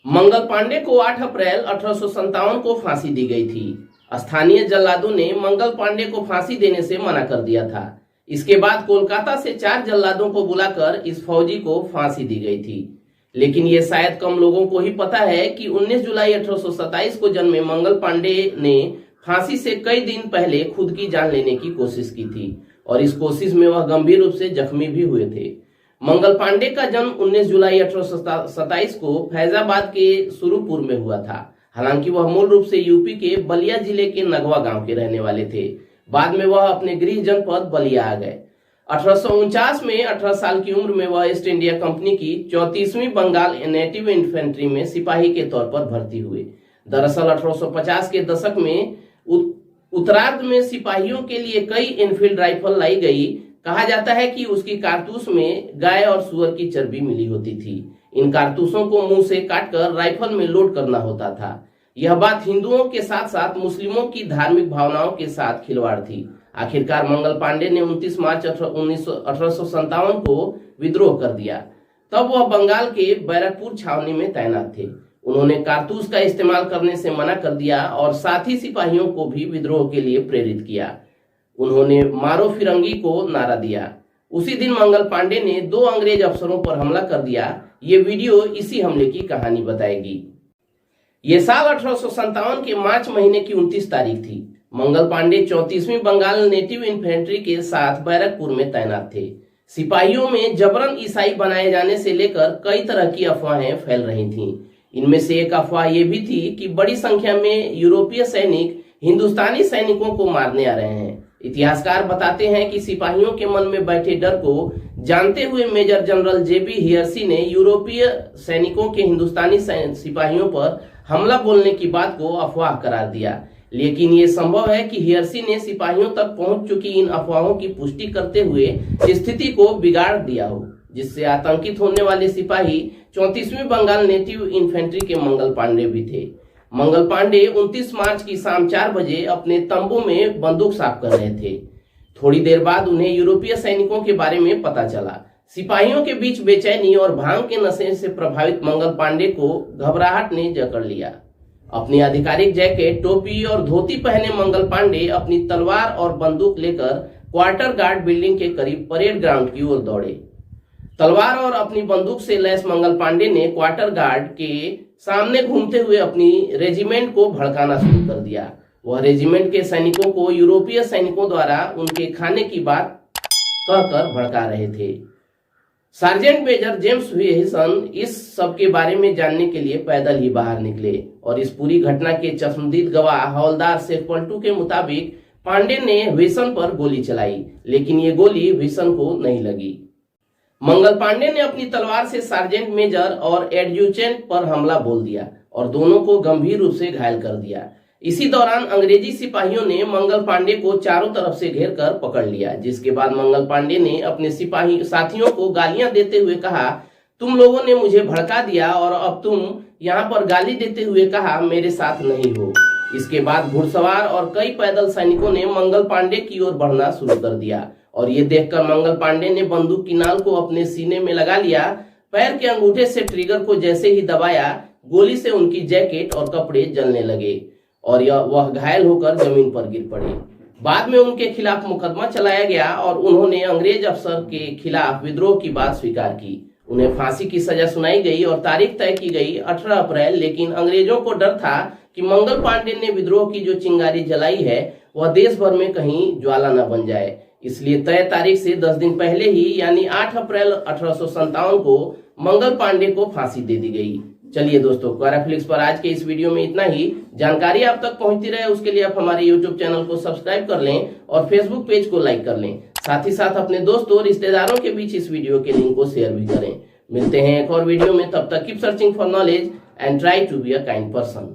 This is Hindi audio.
मंगल पांडे को 8 अप्रैल 1857 को फांसी दी गई थी। स्थानीय जल्लादों ने मंगल पांडे को फांसी देने से मना कर दिया था। इसके बाद कोलकाता से 4 जल्लादों को बुलाकर इस फौजी को फांसी दी गई थी। लेकिन ये शायद कम लोगों को ही पता है कि 19 जुलाई 1827 को जन्मे मंगल पांडे ने फांसी से कई दिन पहले खुद की जान लेने की कोशिश की थी और इस कोशिश में वह गंभीर रूप से जख्मी भी हुए थे। मंगल पांडे का जन्म 19 जुलाई 1827 को फैजाबाद के सुरुपुर में हुआ था। हालांकि वह मूल रूप से यूपी के बलिया जिले के नगवा गांव के रहने वाले थे। बाद में वह अपने गृह जनपद बलिया आ गए। 1849 में 18 साल की उम्र में वह ईस्ट इंडिया कंपनी की 34वीं बंगाल नेटिव इन्फेंट्री में सिपाही के तौर पर भर्ती हुए। दरअसल 1850 के दशक में उत्तरार्ध में सिपाहियों के लिए कई इनफील्ड राइफल लाई गई। कहा जाता है कि उसकी कारतूस में गाय और सुअर की चर्बी मिली होती थी। इन कारतूसों को मुंह से काटकर राइफल में लोड करना होता था। यह बात हिंदुओं के साथ साथ मुस्लिमों की धार्मिक भावनाओं के साथ खिलवाड़ थी। आखिरकार मंगल पांडे ने 29 मार्च 1857 को विद्रोह कर दिया। तब वह बंगाल के बैरकपुर छावनी में तैनात थे। उन्होंने कारतूस का इस्तेमाल करने से मना कर दिया और साथी सिपाहियों को भी विद्रोह के लिए प्रेरित किया। उन्होंने मारो फिरंगी को नारा दिया। उसी दिन मंगल पांडे ने 2 अंग्रेज अफसरों पर हमला कर दिया। ये वीडियो इसी हमले की कहानी बताएगी। ये साल 1857 के मार्च महीने की 29 तारीख थी। मंगल पांडे 34वीं बंगाल नेटिव इन्फेंट्री के साथ बैरकपुर में तैनात थे। सिपाहियों में जबरन ईसाई बनाए जाने से लेकर कई तरह की अफवाहें फैल रही थीं। इनमें से एक अफवाह ये भी थी कि बड़ी संख्या में यूरोपीय सैनिक हिंदुस्तानी सैनिकों को मारने आ रहे हैं। इतिहासकार बताते हैं कि सिपाहियों के मन में बैठे डर को जानते हुए मेजर जनरल जेबी हियर्सी ने यूरोपीय सैनिकों के हिंदुस्तानी सिपाहियों पर हमला बोलने की बात को अफवाह करार दिया। लेकिन ये संभव है कि हियर्सी ने सिपाहियों तक पहुंच चुकी इन अफवाहों की पुष्टि करते हुए स्थिति को बिगाड़ दिया हो, जिससे आतंकित होने वाले सिपाही 34वीं बंगाल नेटिव इन्फेंट्री के मंगल पांडे भी थे। मंगल पांडे 29 मार्च की शाम 4 बजे अपने तंबू में बंदूक साफ कर रहे थे। थोड़ी देर बाद उन्हें यूरोपीय सैनिकों के बारे में पता चला। सिपाहियों के बीच बेचैनी और भांग के नशे से प्रभावित मंगल पांडे को घबराहट ने जकड़ लिया। अपनी आधिकारिक जैकेट, टोपी और धोती पहने मंगल पांडे अपनी तलवार और बंदूक लेकर क्वार्टर गार्ड बिल्डिंग के करीब परेड ग्राउंड की ओर दौड़े। तलवार और अपनी बंदूक से लैस मंगल पांडे ने क्वार्टर गार्ड के सामने घूमते हुए अपनी रेजिमेंट को भड़काना शुरू कर दिया। वह रेजिमेंट के सैनिकों को यूरोपीय सैनिकों द्वारा उनके खाने की बात कहकर भड़का रहे थे। सार्जेंट मेजर जेम्स विल्सन इस सब के बारे में जानने के लिए पैदल ही बाहर निकले और इस पूरी घटना के चश्मदीद गवाह हवलदार शेख पलटू के मुताबिक पांडे ने विल्सन पर गोली चलाई, लेकिन ये गोली विल्सन को नहीं लगी। मंगल पांडे ने अपनी तलवार से सार्जेंट मेजर और एडजुटेंट पर हमला बोल दिया और दोनों को गंभीर रूप से घायल कर दिया। इसी दौरान अंग्रेजी सिपाहियों ने मंगल पांडे को चारों तरफ से घेर कर पकड़ लिया, जिसके बाद मंगल पांडे ने अपने सिपाही साथियों को गालियां देते हुए कहा, तुम लोगों ने मुझे भड़का दिया और अब तुम यहाँ पर गाली देते हुए कहा मेरे साथ नहीं हो। इसके बाद घुड़सवार और कई पैदल सैनिकों ने मंगल पांडे की ओर बढ़ना शुरू कर दिया और ये देखकर मंगल पांडे ने बंदूक की नाल को अपने सीने में लगा लिया। पैर के अंगूठे से ट्रिगर को जैसे ही दबाया, गोली से उनकी जैकेट और कपड़े जलने लगे और वह घायल होकर जमीन पर गिर पड़े। बाद में उनके खिलाफ मुकदमा चलाया गया और उन्होंने अंग्रेज अफसर के खिलाफ विद्रोह की बात स्वीकार की। उन्हें फांसी की सजा सुनाई गई और तारीख तय की गई 18 अप्रैल। लेकिन अंग्रेजों को डर था कि मंगल पांडे ने विद्रोह की जो चिंगारी जलाई है वह देश भर में कहीं ज्वाला न बन जाए, इसलिए तय तारीख से 10 दिन पहले ही यानी 8 अप्रैल 1857 को मंगल पांडे को फांसी दे दी गई। चलिए दोस्तों, क्वाराफ्लिक्स पर आज के इस वीडियो में इतना ही। जानकारी आप तक पहुंचती रहे उसके लिए आप हमारे YouTube चैनल को सब्सक्राइब कर लें और Facebook पेज को लाइक कर लें। साथ ही साथ अपने दोस्तों और रिश्तेदारों के बीच इस वीडियो के लिंक को शेयर भी करें। मिलते हैं एक और वीडियो में, तब तक keep searching for knowledge and try to be a kind person.